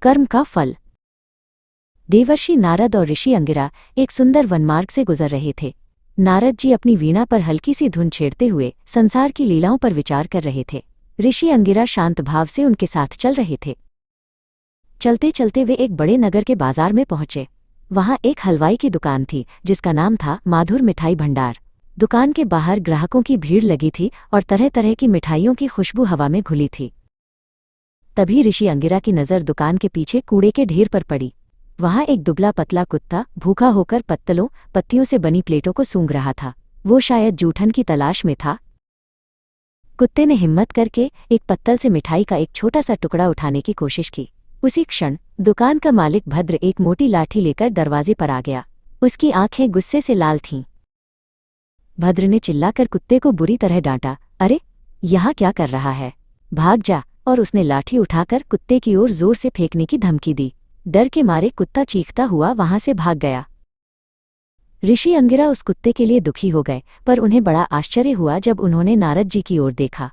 कर्म का फल। देवर्षि नारद और ऋषि अंगिरा एक सुंदर वनमार्ग से गुजर रहे थे। नारद जी अपनी वीणा पर हल्की सी धुन छेड़ते हुए संसार की लीलाओं पर विचार कर रहे थे। ऋषि अंगिरा शांत भाव से उनके साथ चल रहे थे। चलते चलते वे एक बड़े नगर के बाजार में पहुंचे। वहां एक हलवाई की दुकान थी जिसका नाम था माधुर मिठाई भंडार। दुकान के बाहर ग्राहकों की भीड़ लगी थी और तरह तरह की मिठाइयों की खुशबू हवा में घुली थी। तभी ऋषि अंगिरा की नज़र दुकान के पीछे कूड़े के ढेर पर पड़ी। वहां एक दुबला पतला कुत्ता भूखा होकर पत्तियों से बनी प्लेटों को सूंघ रहा था। वो शायद जूठन की तलाश में था। कुत्ते ने हिम्मत करके एक पत्तल से मिठाई का एक छोटा सा टुकड़ा उठाने की कोशिश की। उसी क्षण दुकान का मालिक भद्र एक मोटी लाठी लेकर दरवाजे पर आ गया। उसकी आंखें गुस्से से लाल थीं। भद्र ने चिल्लाकर कुत्ते को बुरी तरह डांटा, अरे यहाँ क्या कर रहा है, भाग जा। और उसने लाठी उठाकर कुत्ते की ओर जोर से फेंकने की धमकी दी। डर के मारे कुत्ता चीखता हुआ वहां से भाग गया। ऋषि अंगिरा उस कुत्ते के लिए दुखी हो गए, पर उन्हें बड़ा आश्चर्य हुआ जब उन्होंने नारद जी की ओर देखा।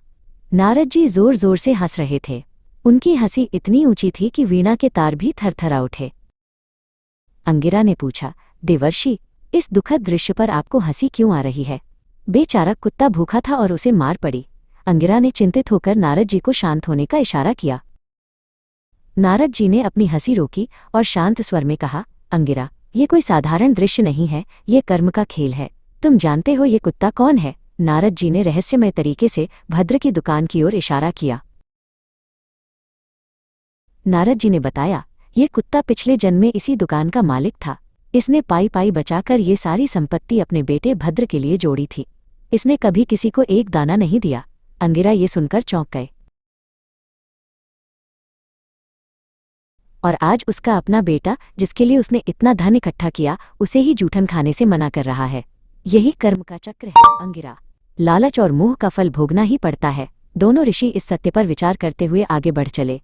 नारद जी जोर जोर से हंस रहे थे। उनकी हंसी इतनी ऊंची थी कि वीणा के तार भी थरथरा उठे। अंगिरा ने पूछा, देवर्षि, इस दुखद दृश्य पर आपको हंसी क्यों आ रही है? बेचारा कुत्ता भूखा था और उसे मार पड़ी। अंगिरा ने चिंतित होकर नारद जी को शांत होने का इशारा किया। नारद जी ने अपनी हंसी रोकी और शांत स्वर में कहा, अंगिरा, ये कोई साधारण दृश्य नहीं है, ये कर्म का खेल है। तुम जानते हो ये कुत्ता कौन है? नारद जी ने रहस्यमय तरीके से भद्र की दुकान की ओर इशारा किया। नारद जी ने बताया, ये कुत्ता पिछले जन्म में इसी दुकान का मालिक था। इसने पाई पाई बचाकर ये सारी संपत्ति अपने बेटे भद्र के लिए जोड़ी थी। इसने कभी किसी को एक दाना नहीं दिया। अंगिरा ये सुनकर चौंक गए। और आज उसका अपना बेटा, जिसके लिए उसने इतना धन इकट्ठा किया, उसे ही जूठन खाने से मना कर रहा है। यही कर्म का चक्र है अंगिरा। लालच और मोह का फल भोगना ही पड़ता है। दोनों ऋषि इस सत्य पर विचार करते हुए आगे बढ़ चले।